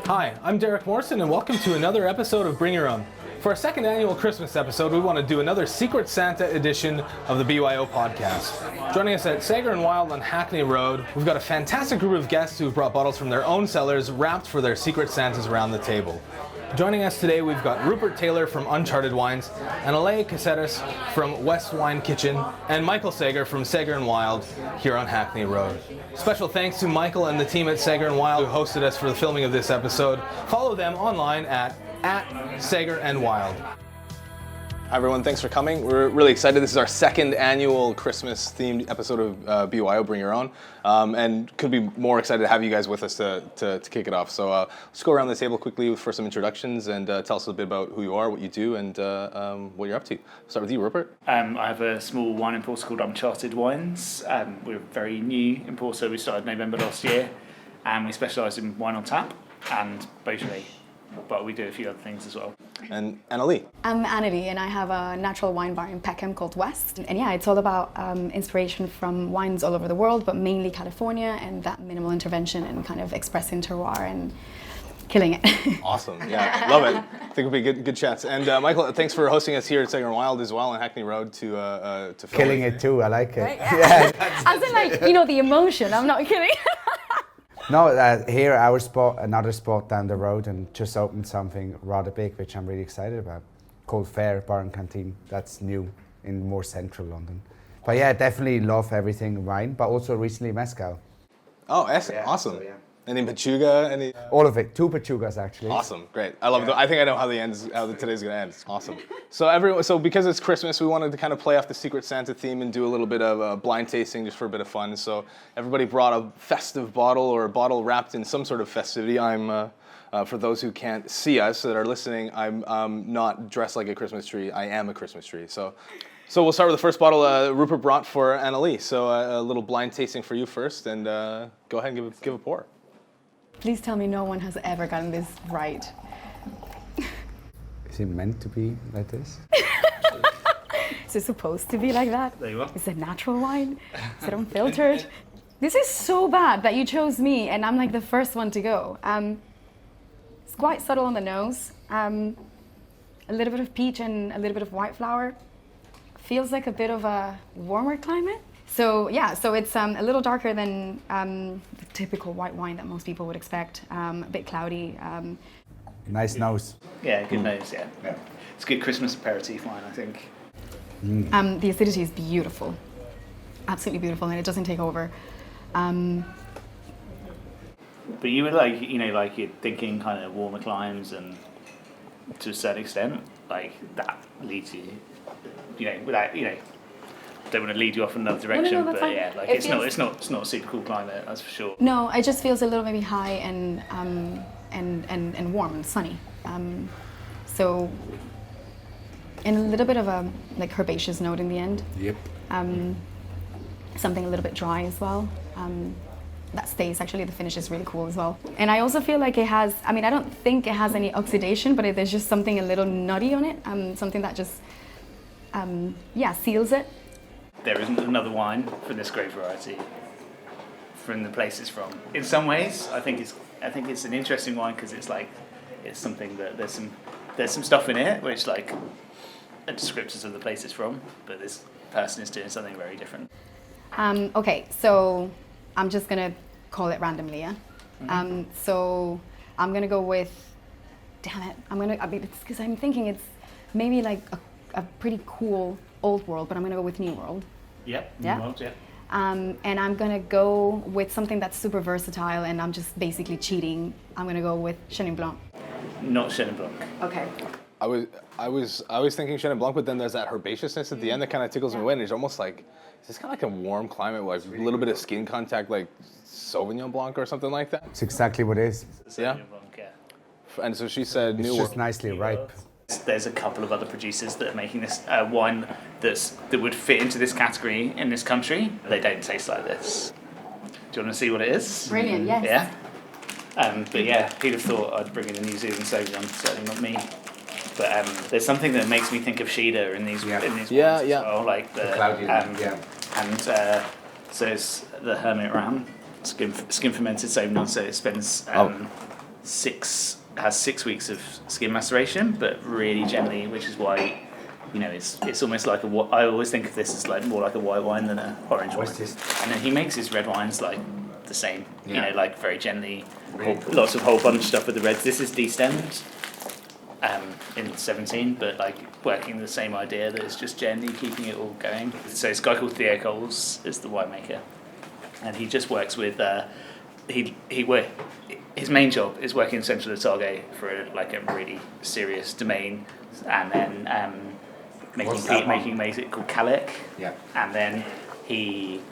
Hi, I'm Derek Morrison, and welcome to another episode of Bring Your Own. For our second annual Christmas episode, we want to do another Secret Santa edition of the BYO podcast. Joining us at Sager Wilde on Hackney Road, we've got a fantastic group of guests who've brought bottles from their own cellars wrapped for their Secret Santas around the table. Joining us today, we've got Rupert Taylor from Uncharted Wines, Aneley Cáceres from West Wine Kitchen, and Michael Sager from Sager Wilde here on Hackney Road. Special thanks to Michael and the team at Sager Wilde who hosted us for the filming of this episode. Follow them online at Sager and Wilde. Hi everyone, thanks for coming. We're really excited. This is our second annual Christmas-themed episode of BYO Bring Your Own, and could be more excited to have you guys with us to kick it off. So let's go around the table quickly for some introductions and tell us a bit about who you are, what you do, and what you're up to. Start with you, Rupert. I have a small wine importer called Uncharted Wines. We're a very new importer. We started November last year, and we specialise in wine on tap and Beaujolais, but we do a few other things as well. And Aneley. I'm Aneley, and I have a natural wine bar in Peckham called West. And yeah, it's all about inspiration from wines all over the world, but mainly California, and that minimal intervention and kind of expressing terroir and killing it. Awesome, yeah, love it. I think it'll be a good chance. And Michael, thanks for hosting us here at Sager Wilde as well on Hackney Road to film. Killing it too, I like it. Right? Yeah. As in, like, you know, the emotion, I'm not kidding. No, here our spot, another spot down the road, and just opened something rather big, which I'm really excited about, called Fair Bar and Canteen. That's new in more central London. But yeah, definitely love everything wine, but also recently mezcal. Oh, awesome. So, yeah. Any Pachuga? All of it. 2 Pachugas actually. Awesome, great. I love it. I think I know how today's gonna end. It's awesome. So because it's Christmas, we wanted to kind of play off the Secret Santa theme and do a little bit of blind tasting just for a bit of fun. So everybody brought a festive bottle or a bottle wrapped in some sort of festivity. For those who can't see us that are listening, I'm not dressed like a Christmas tree. I am a Christmas tree. So we'll start with the first bottle Rupert brought for Aneley. So a little blind tasting for you first, and go ahead and give a pour. Please tell me no one has ever gotten this right. Is it meant to be like this? Is it supposed to be like that? There you are. Is it natural wine? Is it unfiltered? This is so bad that you chose me and I'm like the first one to go. It's quite subtle on the nose. A little bit of peach and a little bit of white flower. Feels like a bit of a warmer climate. So yeah, so it's a little darker than the typical white wine that most people would expect. A bit cloudy. Nice nose. Yeah, good nose, yeah. It's a good Christmas aperitif wine, I think. The acidity is beautiful. Absolutely beautiful, and it doesn't take over. But you were like you're thinking kind of warmer climes, and to a certain extent, like that leads you, without, don't want to lead you off in another direction, that's but fine. yeah, like it's not a super cool climate, that's for sure. No, it just feels a little maybe high and warm and sunny. So, and a little bit of a like herbaceous note in the end. Yep. Something a little bit dry as well. That stays, actually, the finish is really cool as well. And I also feel like it has, I don't think it has any oxidation, but there's just something a little nutty on it, something that just, seals it. There isn't another wine from this grape variety from the place it's from. In some ways, I think it's an interesting wine because it's something that there's some stuff in it which like are descriptors of the place it's from, but this person is doing something very different. Okay, so I'm just gonna call it randomly, yeah. Mm-hmm. So I'm gonna go with, it's because I'm thinking it's maybe like a pretty cool old world, but I'm gonna go with new world. Yep. Yeah. New world, yeah. And I'm gonna go with something that's super versatile, and I'm just basically cheating. I'm gonna go with Chenin Blanc. Not Chenin Blanc. Okay. I was thinking Chenin Blanc, but then there's that herbaceousness at the end that kind of tickles me away, and it's almost like, is this kind of like a warm climate, like a little bit of skin contact, like Sauvignon Blanc or something like that? It's exactly what it is. Yeah. Blanc, yeah. And so she said It's new just world. nicely ripe. There's a couple of other producers that are making this wine that would fit into this category in this country. They don't taste like this. Do you want to see what it is? Brilliant, yes. Yeah. But yeah, who'd have thought I'd bring in a New Zealand Sauvignon? Certainly not me. But there's something that makes me think of Shida in these wines as well, like the cloudy, and so it's the Hermit Ram, skin fermented Sauvignon. So it spends 6 weeks of skin maceration, but really gently, which is why, you know, it's almost like I always think of this as like more like a white wine than an orange wine. And then he makes his red wines like the same, you know, like very gently, lots of whole bunch stuff with the reds. This is destemmed in 17, but like working the same idea that it's just gently keeping it all going. So this guy called Theo Coles is the winemaker, and he just works with his main job is working in central Otago for a really serious domain, and then making music called Calic. Yeah. And then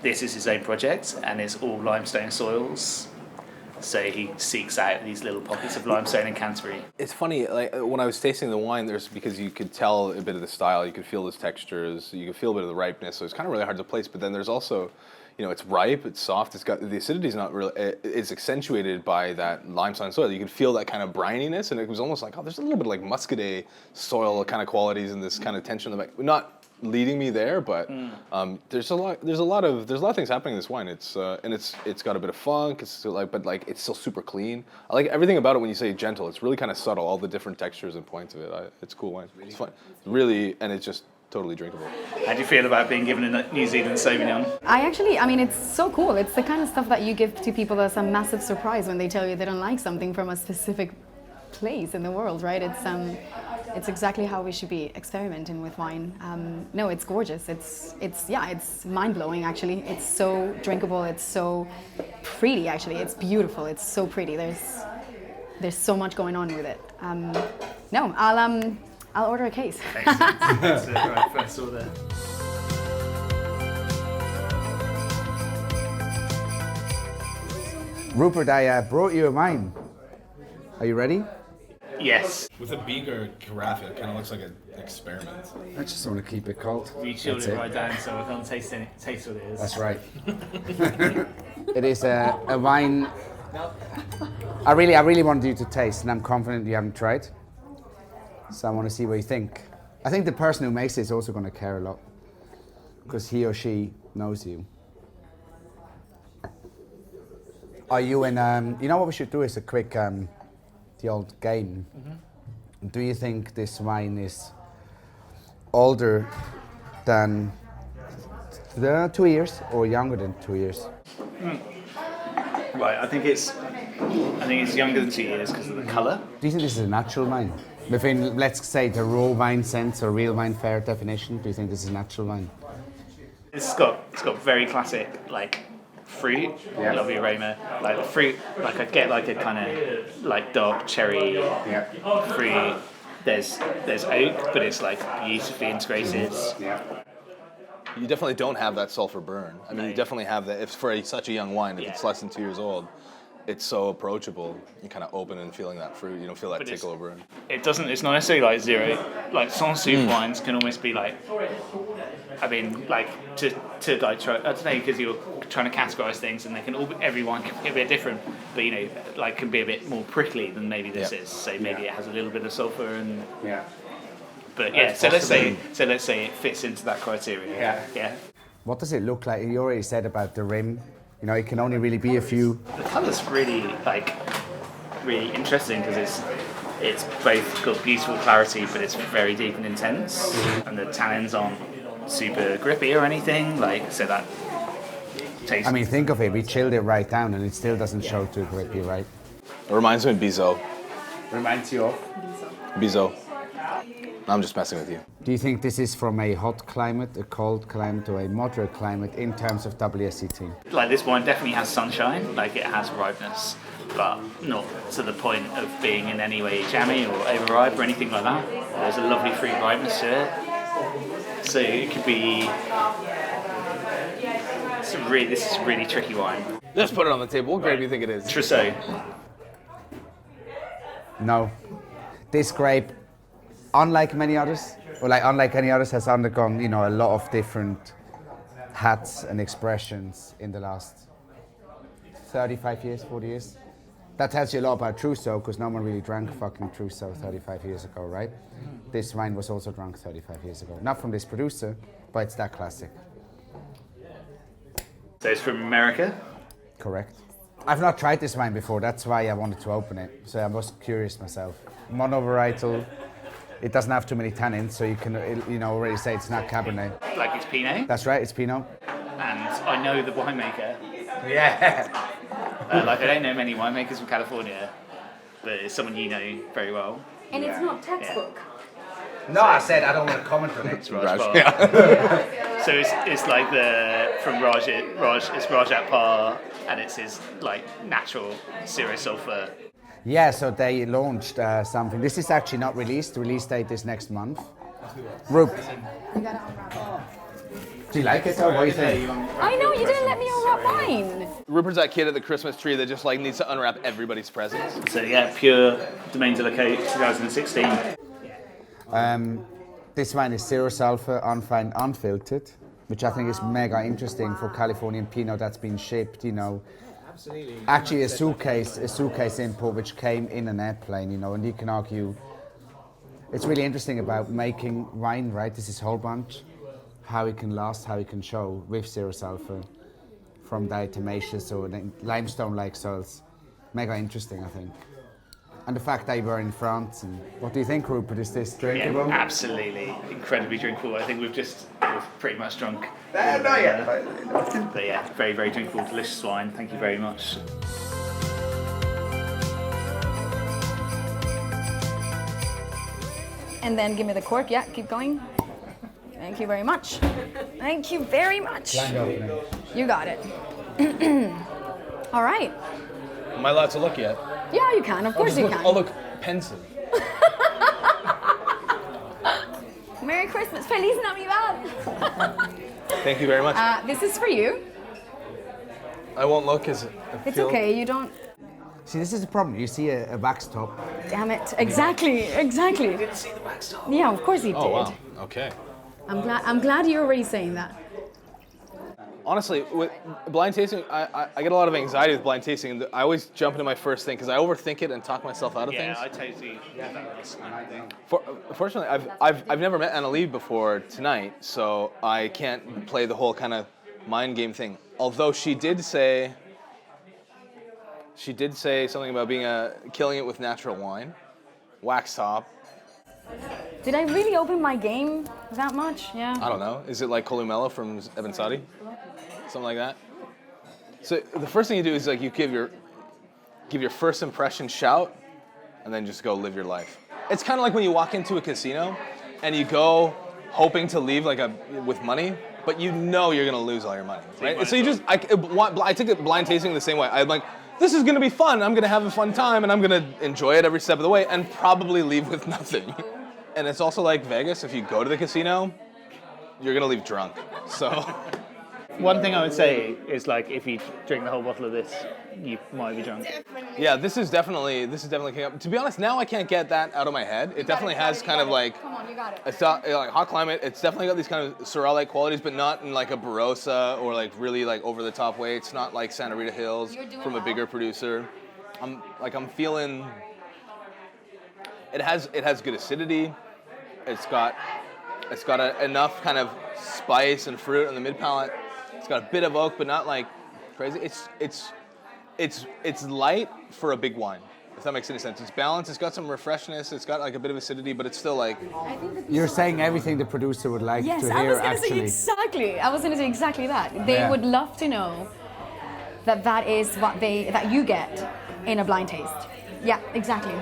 this is his own project, and it's all limestone soils. So he seeks out these little pockets of limestone in Canterbury. It's funny, like when I was tasting the wine, because you could tell a bit of the style, you could feel those textures, you could feel a bit of the ripeness. So it's kind of really hard to place. But then there's also, you know, it's ripe, it's soft, it's got the acidity is not really. It's accentuated by that limestone soil. You can feel that kind of brininess, and it was almost like, oh, there's a little bit of like muscadet soil kind of qualities and this kind of tension in the back. Not leading me there, but there's a lot of things happening in this wine. It's got a bit of funk. It's still it's still super clean. I like everything about it. When you say gentle, it's really kind of subtle. All the different textures and points of it. It's cool wine. It's fun, really, and it's just totally drinkable. How do you feel about being given a New Zealand Sauvignon? I mean, it's so cool. It's the kind of stuff that you give to people that's a massive surprise when they tell you they don't like something from a specific place in the world, right? It's exactly how we should be experimenting with wine. No, it's gorgeous. It's mind-blowing actually. It's so drinkable. It's so pretty actually. It's beautiful. It's so pretty. There's so much going on with it. No, I'll order a case. Excellent. That's right, first order. Rupert, I brought you a wine. Are you ready? Yes. With a bigger carafe, it kind of looks like an experiment. I just want to keep it cold. You chilled it right down so I can't taste what it is. That's right. It is a wine I really wanted you to taste, and I'm confident you haven't tried. So I want to see what you think. I think the person who makes it is also going to care a lot, because he or she knows you. Are you in, you know what we should do is a quick, the old game. Mm-hmm. Do you think this wine is older than 2 years or younger than 2 years? Right, I think it's younger than 2 years because of the colour. Do you think this is a natural wine? Within, let's say, the raw wine sense or real wine fair definition, do you think this is a natural wine? It's got very classic, like, fruit, lovely aroma. Like the fruit, like I get like a kind of like dark cherry fruit. There's oak, but it's like beautifully integrated. You definitely don't have that sulfur burn. I mean, you definitely have that. If for such a young wine, if it's less than 2 years old, it's so approachable. You kind of open and feeling that fruit. You don't feel that tickle or burn. It doesn't. It's not necessarily like zero. Like sans soup wines can almost be like. I mean, like to like try. I don't know, because you're trying to categorize things, and they can all. Every wine can be a bit different, but you know, like can be a bit more prickly than maybe this is. So maybe it has a little bit of sulfur and. Yeah. But yeah, so let's say it fits into that criteria. Yeah. What does it look like? You already said about the rim. You know, it can only really be a few. The colour's really interesting because it's both got beautiful clarity, but it's very deep and intense, and the tannins aren't super grippy or anything. Like so that taste. I mean, think of it. We chilled it right down, and it still doesn't show too grippy, right? It reminds me of Bizot. Reminds you of Bizot. I'm just messing with you. Do you think this is from a hot climate, a cold climate, or a moderate climate in terms of WSET? Like this wine definitely has sunshine, like it has ripeness, but not to the point of being in any way jammy or overripe or anything like that. There's a lovely fruit ripeness to it. So it could be... This is a really tricky wine. Let's put it on the table. What grape do you think it is? Trousseau. No. This grape, unlike many others, unlike any others, has undergone, you know, a lot of different hats and expressions in the last 35 years, 40 years. That tells you a lot about Trousseau, because no one really drank fucking Trousseau 35 years ago, right? This wine was also drunk 35 years ago. Not from this producer, but it's that classic. So it's from America? Correct. I've not tried this wine before, that's why I wanted to open it. So I was curious myself. Monovarietal, it doesn't have too many tannins, so you can already say it's not Cabernet. Like it's Pinot. That's right, it's Pinot. And I know the winemaker. Yeah. Like I don't know many winemakers from California, but it's someone you know very well. And it's not textbook. No, I said I don't want to comment on it. It's Raj Par. So it's like from Raj, it's Raj at Par, and it's his like natural zero sulfur. Yeah, so they launched something. This is actually not released. The release date is next month. Rupert. Do you like it or what do you think? I know, you didn't let me unwrap mine. Rupert's that kid at the Christmas tree that just like needs to unwrap everybody's presents. So yeah, pure Domaine de la Côte 2016. This wine is zero sulfur, unfined, unfiltered, which I think is mega interesting for Californian Pinot that's been shipped, Absolutely. Actually a suitcase import which came in an airplane, and you can argue it's really interesting about making wine, right? This is whole bunch, how it can last, how it can show with zero sulfur from diatomaceous or limestone-like soils. Mega interesting, I think. And the fact they were in France. And what do you think, Rupert? Is this drinkable? Yeah, absolutely, incredibly drinkable. I think we've pretty much drunk. Not yet. But yeah, very, very drinkable, delicious wine. Thank you very much. And then give me the cork. Yeah, keep going. Thank you very much. Thank you very much. You got it. All right. Am I allowed to look yet? Yeah, you can. Of course you can. I'll look pensive. Merry Christmas. Feliz Navidad. Thank you very much. This is for you. I won't look as It's okay. You don't. See, this is the problem. You see a wax top. Damn it. Exactly. You didn't see the wax top. Yeah, of course he did. Oh wow. Okay. I'm glad you're already saying that. Honestly, with blind tasting, I get a lot of anxiety with blind tasting. And I always jump into my first thing because I overthink it and talk myself out of things. Yeah, I totally get that. Fortunately, I've never met Aneley before tonight, so I can't play the whole kind of mind game thing. Although she did say something about killing it with natural wine, wax top. Did I really open my game that much? Yeah. I don't know. Is it like Columella from Ebensaudi? Something like that. So the first thing you do is like you give your first impression shout, and then just go live your life. It's kind of like when you walk into a casino, and you go hoping to leave with money, but you know you're gonna lose all your money, right? So I took it blind tasting the same way. I'm like, this is gonna be fun. I'm gonna have a fun time, and I'm gonna enjoy it every step of the way, and probably leave with nothing. And it's also like Vegas. If you go to the casino, you're gonna leave drunk. So. One thing I would say is like if you drink the whole bottle of this, you might be drunk. Yeah, this is definitely coming up. To be honest, now I can't get that out of my head. It definitely has kind of like. Come on, you got it. It's not like hot climate. It's definitely got these kind of Syrah-like qualities, but not in like a Barossa or like really like over the top way. It's not like Santa Rita Hills from a bigger producer. I'm feeling. It has good acidity. It's got enough kind of spice and fruit on the mid palate. It's got a bit of oak, but not like crazy. It's light for a big wine, if that makes any sense. It's balanced. It's got some refreshness. It's got like a bit of acidity, but it's still like. You're saying everything the producer would like to hear. Yes, I was going to say exactly. I was going to say exactly that. They would love to know that is what that you get in a blind taste. Yeah, exactly.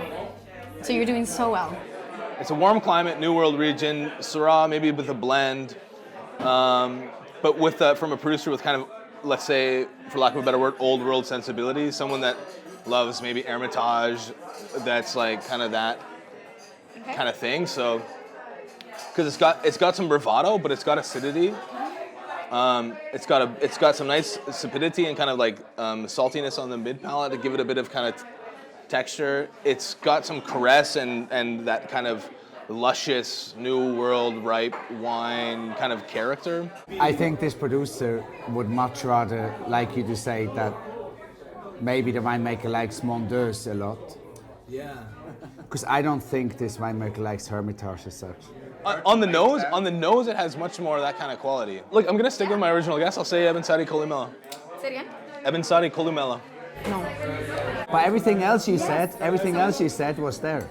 So you're doing so well. It's a warm climate, New World region, Syrah maybe with a blend, but with from a producer with kind of, let's say, for lack of a better word, old world sensibilities. Someone that loves maybe Hermitage, that's like kind of that kind of thing. So, because it's got some bravado, but it's got acidity. It's got some nice sapidity and kind of like saltiness on the mid palate to give it a bit of kind of texture. It's got some caress and that kind of luscious, new world, ripe wine kind of character. I think this producer would much rather like you to say that maybe the winemaker likes Mondeuse a lot. Yeah. Because I don't think this winemaker likes Hermitage as such. On the nose, it has much more of that kind of quality. Look, I'm gonna stick with my original guess. I'll say Ebensaudi Columella. Say it again. Ebensaudi Columella. No. But everything else you said was there.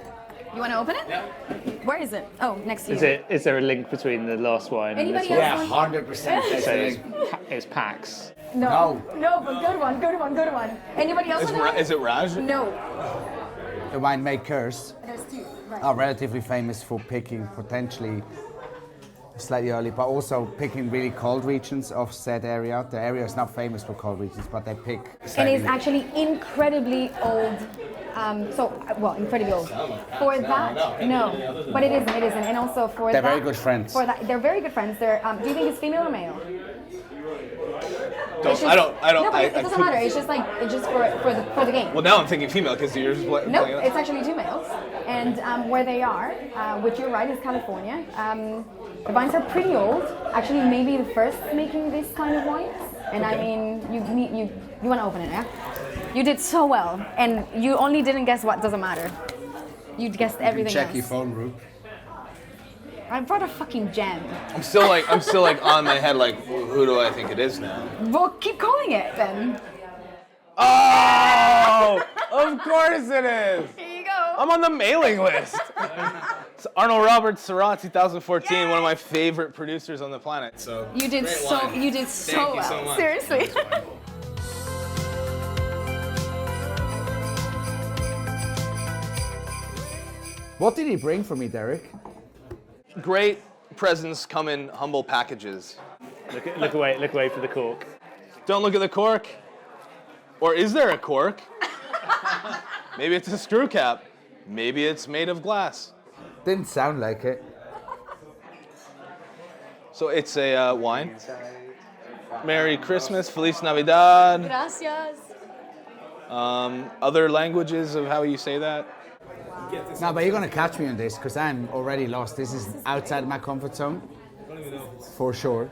You want to open it? Yeah. Where is it? Oh, next to you. Is there a link between the last wine and this Anybody one? else? Yeah, 100%. So it's PAX. No, but good one. Anybody else want to have it? Is it Raj? No. The winemakers There's two. Right. are relatively famous for picking potentially slightly early, but also picking really cold regions of said area. The area is not famous for cold regions, but they pick. And it's actually incredibly old. Incredibly old. For that, no, but it isn't. And also for They're that, very good friends. For that, they're very good friends. They're. Do you think it's female or male? I don't. No, but it doesn't matter. It's just for the game. Well, now I'm thinking female because you're just playing. No, it's actually two males. And where they are, which you're right, is California. The vines are pretty old. Actually, maybe the first making this kind of wines. And I mean, you want to open it, yeah? You did so well, and you only didn't guess what doesn't matter. You guessed everything Check else. your phone, Rupert. I brought a fucking gem. I'm still like on my head like, who do I think it is now? Well, keep calling it then. Oh, of course it is. Here you go. I'm on the mailing list. It's Arnold Robert Syrah 2014, Yay! one of my favorite producers on the planet. So You did great so. wine. You did so Thank you well. so much. Seriously. What did he bring for me, Derek? Great presents come in humble packages. Look away for the cork. Don't look at the cork. Or is there a cork? Maybe it's a screw cap. Maybe it's made of glass. Didn't sound like it. So it's a wine. Merry Christmas, Feliz Navidad. Gracias. Other languages of how you say that? No, but you're going to catch me on this because I'm already lost. This is outside my comfort zone. For sure.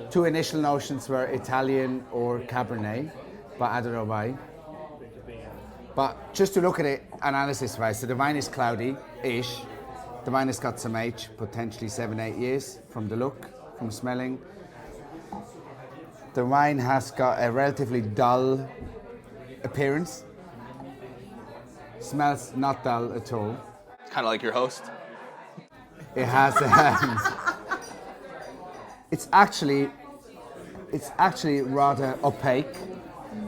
Two initial notions were Italian or Cabernet, but I don't know why. But just to look at it analysis-wise, so the wine is cloudy-ish. The wine has got some age, potentially 7-8 years from the look, from smelling. The wine has got a relatively dull appearance. Smells not dull at all. Kind of like your host. It has. It's actually rather opaque.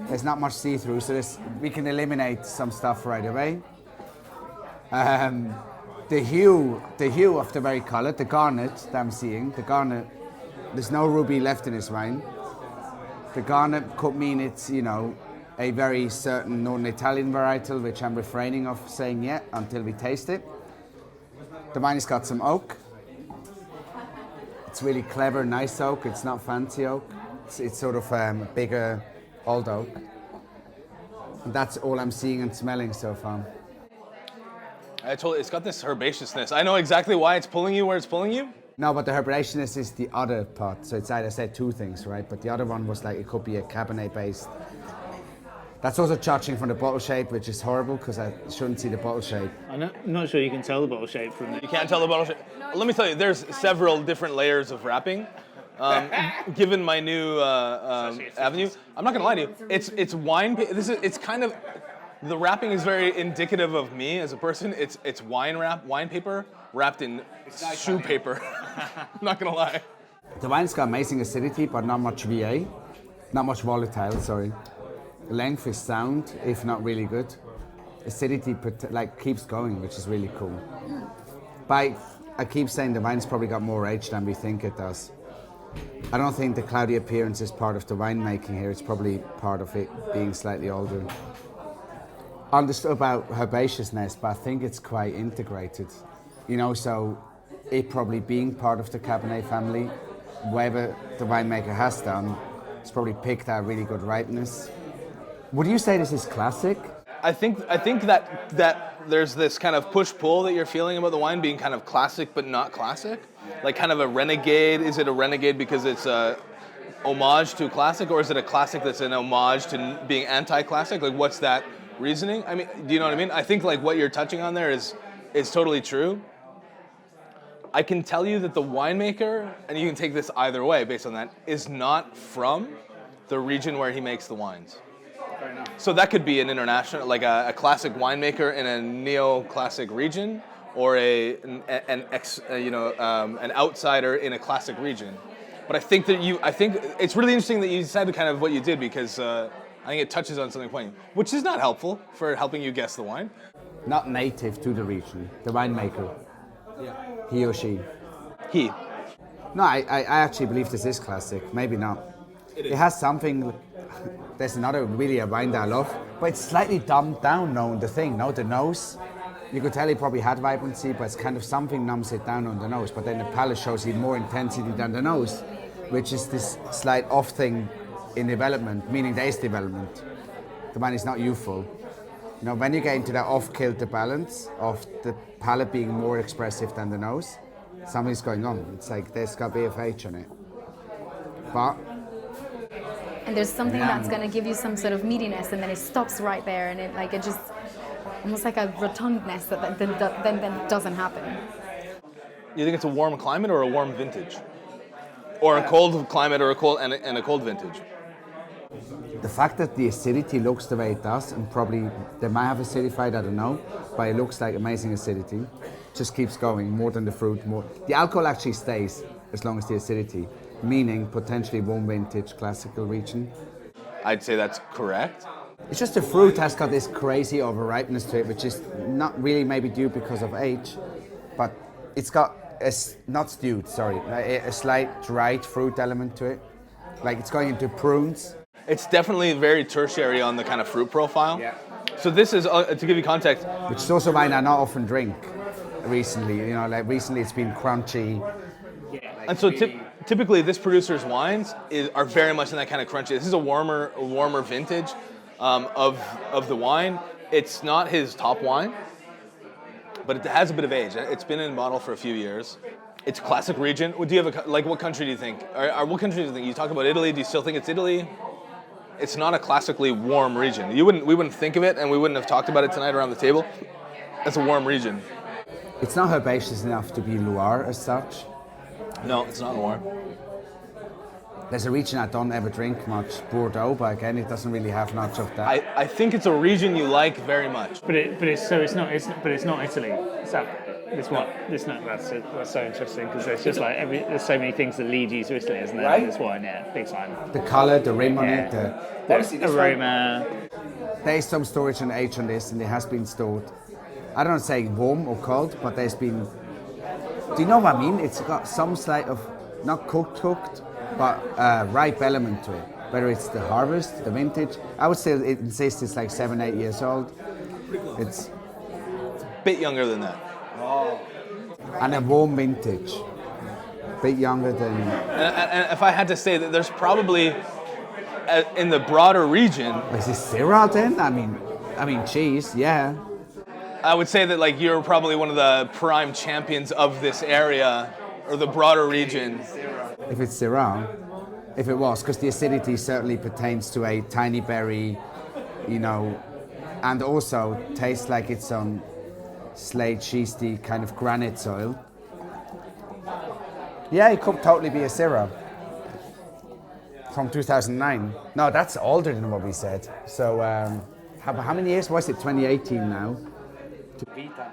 There's not much see-through, so we can eliminate some stuff right away. The hue of the very color, the garnet that I'm seeing, there's no ruby left in this wine. The garnet could mean it's, a very certain Northern Italian varietal, which I'm refraining of saying yet until we taste it. The wine has got some oak. It's really clever, nice oak. It's not fancy oak. It's sort of bigger, old oak. And that's all I'm seeing and smelling so far. It's got this herbaceousness. I know exactly why it's pulling you where it's pulling you. No, but the herbaceousness is the other part. So I said two things, right? But the other one was like it could be a Cabernet based. That's also judging from the bottle shape, which is horrible because I shouldn't see the bottle shape. I'm not sure you can tell the bottle shape from it. You can't tell the bottle shape. Let me tell you, there's several different layers of wrapping. Given my new avenue, I'm not gonna lie to you. It's wine. It's kind of the wrapping is very indicative of me as a person. It's wine paper wrapped in shoe paper. I'm not gonna lie. The wine's got amazing acidity, but not much VA, not much volatile. Sorry. Length is sound, if not really good. Acidity keeps going, which is really cool. But I keep saying the wine's probably got more age than we think it does. I don't think the cloudy appearance is part of the winemaking here. It's probably part of it being slightly older. Understood about herbaceousness, but I think it's quite integrated. So it probably being part of the Cabernet family, whatever the winemaker has done, it's probably picked out really good ripeness. Would you say this is classic? I think that there's this kind of push-pull that you're feeling about the wine being kind of classic but not classic. Like kind of a renegade. Is it a renegade because it's a homage to a classic, or is it a classic that's an homage to being anti-classic? Like what's that reasoning? I mean, do you know what I mean? I think like what you're touching on there is totally true. I can tell you that the winemaker, and you can take this either way based on that, is not from the region where he makes the wines. fair enough. So that could be an international, like a classic winemaker in a neo-classic region, or an outsider in a classic region. But I think it's really interesting that you decided kind of what you did, because I think it touches on something point, which is not helpful for helping you guess the wine. Not native to the region, the winemaker. Yeah. He or she. He. No, I actually believe this is classic. Maybe not. It has something. There's another really a wine that I love, but it's slightly dumbed down on the thing. No, the nose. You could tell he probably had vibrancy, but it's kind of something numbs it down on the nose. But then the palate shows even more intensity than the nose, which is this slight off thing in development, meaning there is development. The wine is not youthful. You know, when you get into that off-kilter balance of the palate being more expressive than the nose, something's going on. It's like there's got BFH on it. But And there's something that's going to give you some sort of meatiness, and then it stops right there, and it just almost like a rotundness that then doesn't happen. You think it's a warm climate or a warm vintage, or a cold climate or a cold vintage? the fact that the acidity looks the way it does, and probably they might have acidified, I don't know, but it looks like amazing acidity. Just keeps going, more than the fruit, more. The alcohol actually stays as long as the acidity, meaning potentially warm vintage classical region. I'd say that's correct. It's just the fruit has got this crazy over-ripeness to it, which is not really maybe due because of age, but it's got not stewed, sorry, a slight dried fruit element to it. Like it's going into prunes. It's definitely very tertiary on the kind of fruit profile. Yeah. So this is, to give you context, Which is also wine I not often drink recently. You know, like recently it's been crunchy. and so typically this producer's wines are very much in that kind of crunchy. This is a warmer vintage of the wine. It's not his top wine, but it has a bit of age. It's been in bottle for a few years. It's classic region. Do you have what country do you think? What country do you think? You talk about Italy. Do you still think it's Italy? It's not a classically warm region. We wouldn't think of it, and we wouldn't have talked about it tonight around the table. It's a warm region. It's not herbaceous enough to be Loire as such. No, it's not warm. There's a region I don't ever drink much, Bordeaux, but again, it doesn't really have much of that. I think it's a region you like very much. But it's not Italy. That's so interesting because there's just like there's so many things that lead you to Italy, isn't there? Right? This wine, yeah, big time. The color, the rim on it, The aroma. there is some storage and age on this, and it has been stored. I don't say warm or cold, but there's been. Do you know what I mean? It's got some slight of not cooked, but ripe element to it. Whether it's the harvest, the vintage, I would say it insists it's like 7-8 years old. It's A bit younger than that. and a warm vintage, bit younger than. And if I had to say that there's probably, in the broader region, Is this Syrah then? I mean, cheese, yeah. I would say that like you're probably one of the prime champions of this area, or the broader region. If it's Syrah, if it was, because the acidity certainly pertains to a tiny berry, you know, and also tastes like it's on slate, schistty kind of granite soil. Yeah, it could totally be a Syrah from 2009. No, that's older than what we said. So how many years was it? 2018 now.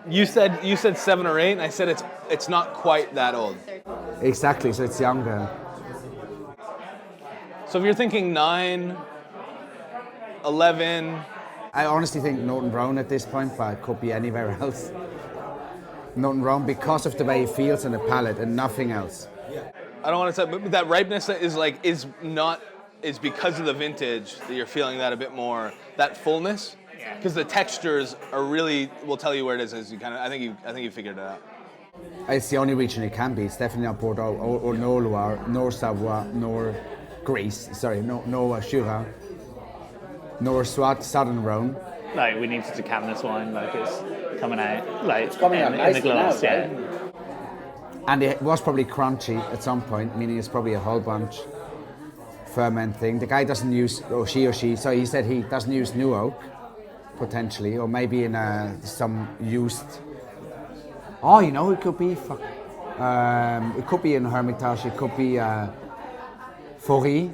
You said 7 or 8, and I said it's not quite that old. Exactly, so it's younger. So if you're thinking 9, 11, I honestly think Norton Rhone at this point, but it could be anywhere else. Norton Rhone, because of the way it feels on the palate and nothing else. I don't want to say, but that ripeness is because of the vintage that you're feeling that a bit more, that fullness. Because the textures are really will tell you where it is. As you kind of, I think you figured it out. It's the only region it can be. It's definitely not Bordeaux or nor Loire, nor Savoie, nor Greece. Sorry, no Jura, nor Southern Rhone. Like we need to decant this wine, like it's coming out, like it's coming in the glass, yeah. And it was probably crunchy at some point, meaning it's probably a whole bunch ferment thing. The guy doesn't use, or she, so he said he doesn't use new oak, potentially, or maybe in some used. Oh, you know, it could be. It could be in Hermitage. It could be Faury.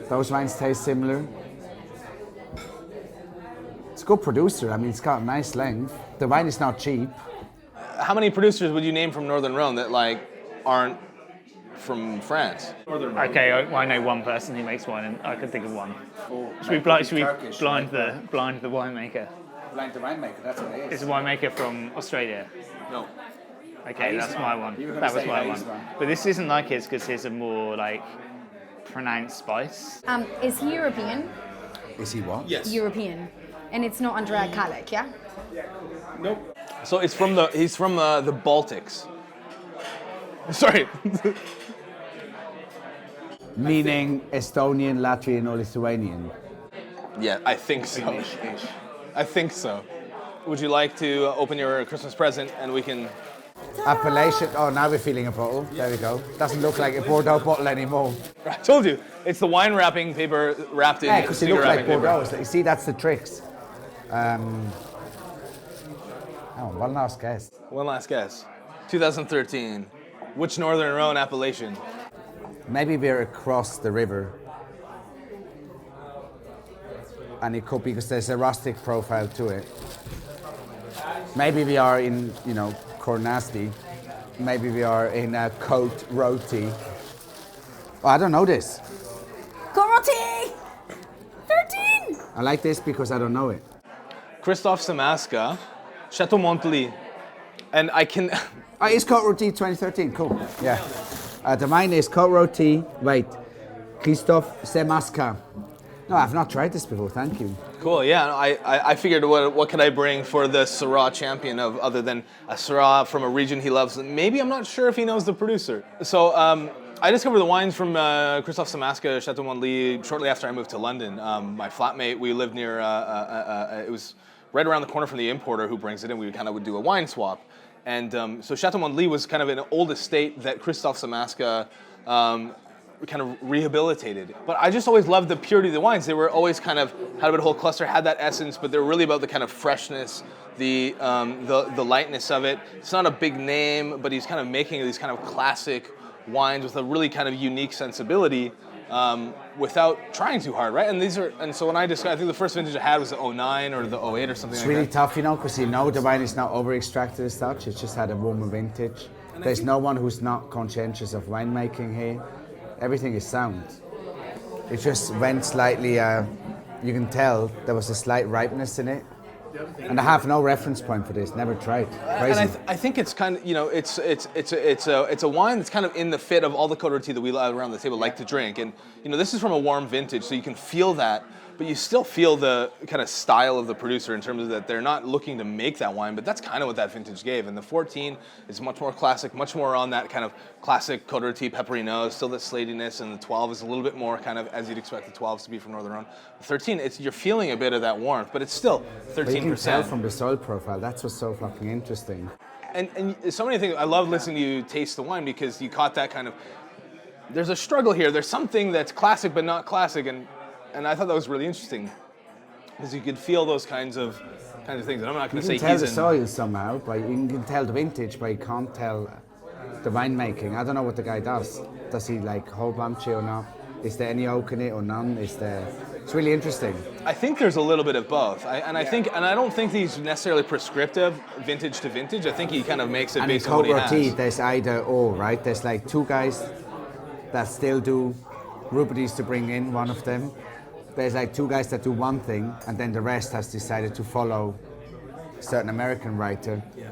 Those wines taste similar. a good producer. I mean, it's got a nice length. The wine is not cheap. How many producers would you name from Northern Rhone that like aren't from France? Okay, I know one person who makes wine, and I can think of one. Should we blind the winemaker? Blind the winemaker, that's what it It's a winemaker from Australia. No. Okay, that's my one. That was my one. But this isn't like his because his are more like pronounced spice. Is he European? Is he what? Yes. European. And it's not under a Calic, yeah? Nope. So he's from the Baltics. Sorry. Meaning Estonian, Latvian, or Lithuanian. Yeah, I think so. I think so. Would you like to open your Christmas present and we can... Appellation. Oh, now we're feeling a bottle. There we go. Doesn't look like a Bordeaux bottle anymore. I told you, it's the wine wrapping paper wrapped in. Yeah, because it cigar looks like wrapping paper. Bordeaux. You see, that's the tricks. One last guess. One last guess. 2013. Which Northern Rhone appellation? Maybe we're across the river. And it could be because there's a rustic profile to it. Maybe we are in, Cornasty. Maybe we are in Cote Roti. Oh, I don't know this. Coroti! 13! I like this because I don't know it. Christophe Samaska, Chateau Montely. And I can... Oh, it's Cote Roti 2013. Cool. Yeah. The mine is Cote Roti. Wait. Christophe Samaska. No, I've not tried this before. Thank you. Cool, yeah. I figured what could I bring for the Syrah champion of other than a Syrah from a region he loves. Maybe I'm not sure if he knows the producer. So I discovered the wines from Christophe Samaska, Chateau Montely, shortly after I moved to London. My flatmate, we lived near, it was right around the corner from the importer who brings it in. We kind of would do a wine swap. And so Chateau Montely was kind of an old estate that Christophe Samaska kind of rehabilitated. But I just always loved the purity of the wines. They were always kind of, had a whole cluster, had that essence, but they were really about the kind of freshness, the lightness of it. It's not a big name, but he's kind of making these kind of classic wines with a really kind of unique sensibility without trying too hard, right? And so when I discovered, I think the first vintage I had was the 09 or the 08 or something It's like really that. tough, because the wine is not over-extracted as such. It's just had a warmer vintage. There's no one who's not conscientious of winemaking here. Everything is sound. It just went slightly, you can tell there was a slight ripeness in it. And I have no reference point for this, never tried. Crazy. And I think it's kind of, it's a wine that's kind of in the fit of all the Côte d'Or that we around the table like to drink. And, this is from a warm vintage, so you can feel that, but you still feel the kind of style of the producer in terms of that they're not looking to make that wine, but that's kind of what that vintage gave. And the 14 is much more classic, much more on that kind of classic Côte d'Or peppery nose, still that slatiness, and the 12 is a little bit more kind of as you'd expect the 12s to be from Northern Rhone. The 13, you're feeling a bit of that warmth, but it's still 13%. But you can tell from the soil profile, that's what's so fucking interesting. And so many things, I love listening to you taste the wine because you caught that kind of, there's a struggle here. There's something that's classic but not classic, and I thought that was really interesting because you could feel those kinds of things. And I'm not going to say you can tell the soil somehow, but you can tell the vintage, but you can't tell the winemaking. I don't know what the guy does. Does he like whole bunchy or not? Is there any oak in it or none? It's really interesting. I think there's a little bit of both. I don't think he's necessarily prescriptive vintage to vintage. I think he kind of makes it based on what he has. And in Côte d'Or, there's either or, right? There's like two guys that still do. Rupert used to bring in one of them. There's like two guys that do one thing, and then the rest has decided to follow a certain American writer. Yeah.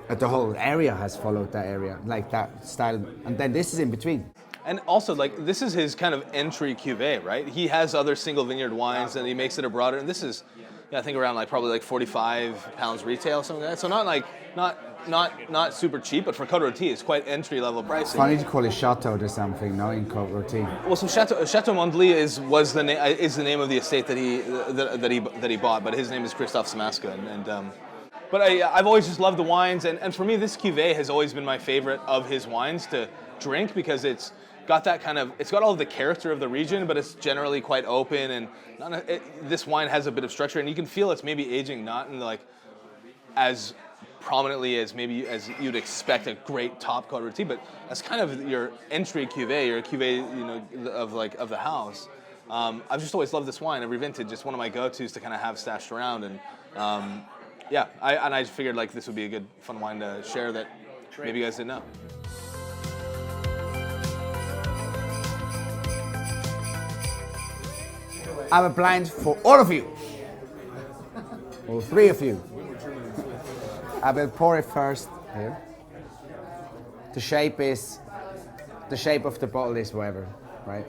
But the whole area has followed that area, like that style. And then this is in between. And also, like, this is his kind of entry cuvee, right? He has other single vineyard wines, and he makes it a broader. And this is, I think around probably 45 pounds retail, something like that. So not super cheap, but for Côte d'Or, it's quite entry level pricing. Funny to call it Chateau or something, no, in Côte d'Or. Well, so Chateau Montely is the name of the estate that he bought, but his name is Christophe Samaska, but I've always just loved the wines, and for me, this cuvee has always been my favorite of his wines to drink because it's got that kind of, it's got all of the character of the region, but it's generally quite open, and this wine has a bit of structure, and you can feel it's maybe aging not in as prominently as you'd expect a great top Côte d'Or, but that's kind of your entry cuvee, your cuvee, of the house. I've just always loved this wine, every vintage. It's one of my go-tos to kind of have stashed around, and I figured like this would be a good, fun wine to share that maybe you guys didn't know. I have a blind for all of you. All three of you. I will pour it first here. The shape of the bottle is whatever, right?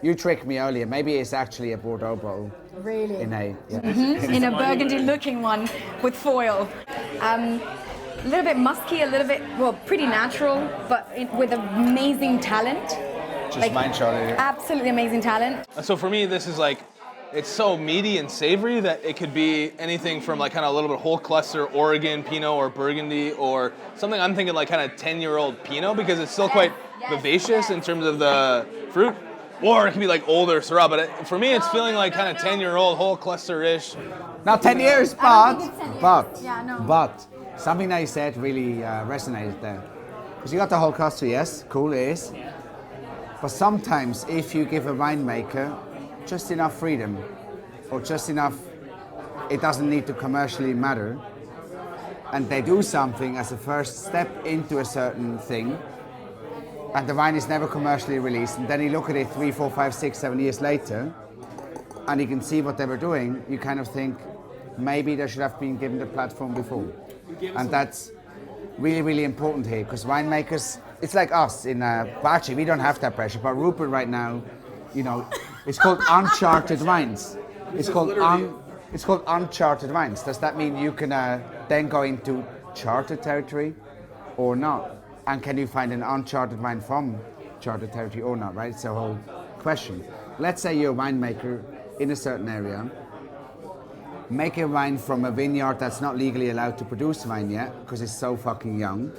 You tricked me earlier. Maybe it's actually a Bordeaux bottle. Really? In a in a burgundy-looking one with foil. A little bit musky, a little bit, well, pretty natural, but with amazing talent. Just mine shot it here. Absolutely amazing talent. So for me, this is like, it's so meaty and savory that it could be anything from like kind of a little bit whole cluster Oregon Pinot or Burgundy, or something I'm thinking like kind of 10-year-old Pinot, because it's still quite vivacious in terms of the fruit. Or it could be like older Syrah, but for me, it's feeling like kind of 10-year-old whole cluster-ish. Now 10 years, but something that you said really resonated there. Because you got the whole cluster, yes, cool it is. But sometimes if you give a winemaker just enough freedom, or just enough, it doesn't need to commercially matter, and they do something as a first step into a certain thing, and the wine is never commercially released, and then you look at it 3, 4, 5, 6, 7 years later, and you can see what they were doing, you kind of think, maybe they should have been given the platform before. And that's really, really important here, because winemakers, it's like us well, actually we don't have that pressure, but Rupert right now, you know, it's called Uncharted Wines. It's called Uncharted Wines. Does that mean you can then go into charted territory or not? And can you find an uncharted wine from charted territory or not, right? It's a whole question. Let's say you're a winemaker in a certain area, make a wine from a vineyard that's not legally allowed to produce wine yet because it's so fucking young.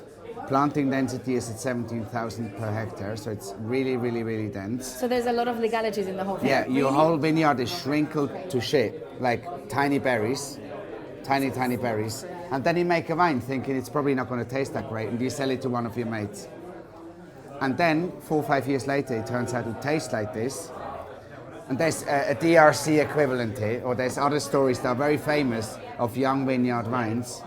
Planting density is at 17,000 per hectare, so it's really, really, really dense. So there's a lot of legalities in the whole thing. Yeah, your whole vineyard is shrinkled to shit, like tiny berries, tiny berries. And then you make a wine thinking it's probably not going to taste that great, and you sell it to one of your mates. And then 4 or 5 years later, it turns out to taste like this. And there's a DRC equivalent here, or there's other stories that are very famous of young vineyard wines.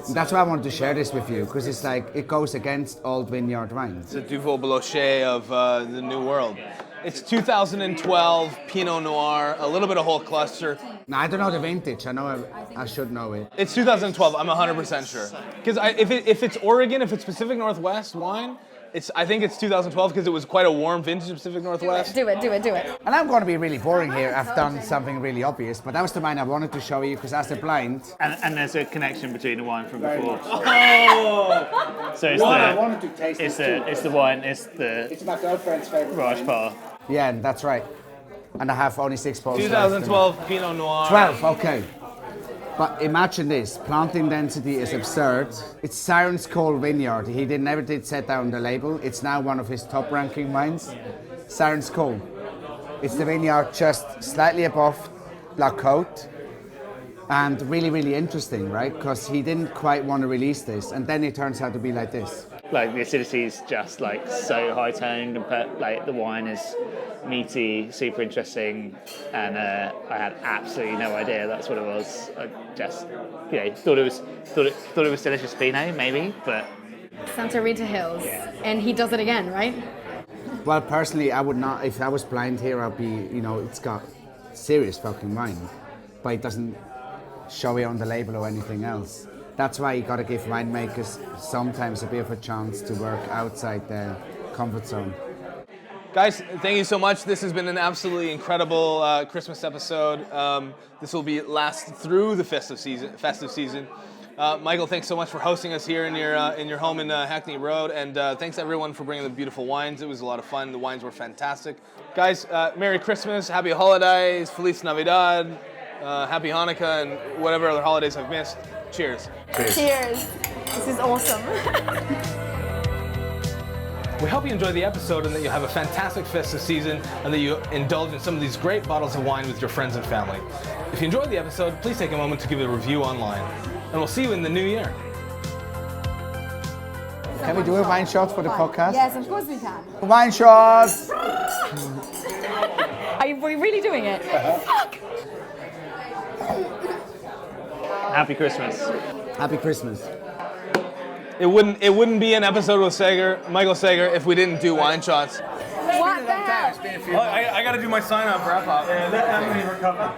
And that's why I wanted to share this with you, because it's like, it goes against old vineyard wines. It's the Duveau Blanchet of the New World. It's 2012 Pinot Noir, a little bit of whole cluster. Now, I don't know the vintage. I know I should know it. It's 2012, I'm 100% sure. Because if it's Oregon, if it's Pacific Northwest wine, I think it's 2012 because it was quite a warm vintage of Pacific Northwest. Do it. And I'm going to be really boring here. I've done something really obvious, but that was the wine I wanted to show you because as a blind. And there's a connection between the wine from before. Oh! So I wanted to taste it's the wine, it's my girlfriend's favorite. Raj Par. Yeah, that's right. And I have only 6 bottles 2012 Pinot Noir. 12, okay. But imagine this, planting density is absurd. It's Siren's Call Vineyard. He never did set down the label. It's now one of his top ranking wines. Siren's Call. It's the vineyard just slightly above La Côte. And really, really interesting, right? Because he didn't quite want to release this. And then it turns out to be like this. Like the acidity is just like so high toned, and like the wine is meaty, super interesting, and I had absolutely no idea that's what it was. I just, thought it was delicious Pinot, maybe, but Santa Rita Hills, and he does it again, right? Well, personally, I would not. If I was blind here, I'd be, it's got serious fucking wine, but it doesn't show it on the label or anything else. That's why you got to give winemakers sometimes a bit of a chance to work outside their comfort zone. Guys, thank you so much. This has been an absolutely incredible Christmas episode. This will last through the festive season. Michael, thanks so much for hosting us here in your home in Hackney Road, and thanks everyone for bringing the beautiful wines. It was a lot of fun. The wines were fantastic. Guys, Merry Christmas, Happy Holidays, Feliz Navidad, Happy Hanukkah, and whatever other holidays I've missed. Cheers. Cheers. This is awesome. We hope you enjoyed the episode and that you have a fantastic festive season and that you indulge in some of these great bottles of wine with your friends and family. If you enjoyed the episode, please take a moment to give it a review online. And we'll see you in the new year. Can we do a wine shot for the podcast? Yes, of course we can. Wine shots! Are we really doing it? Fuck! Happy Christmas. Happy Christmas. It wouldn't be an episode with Michael Sager, if we didn't do wine shots. What the hell? I got to do my sign-off wrap-up. Yeah, let Anthony recover.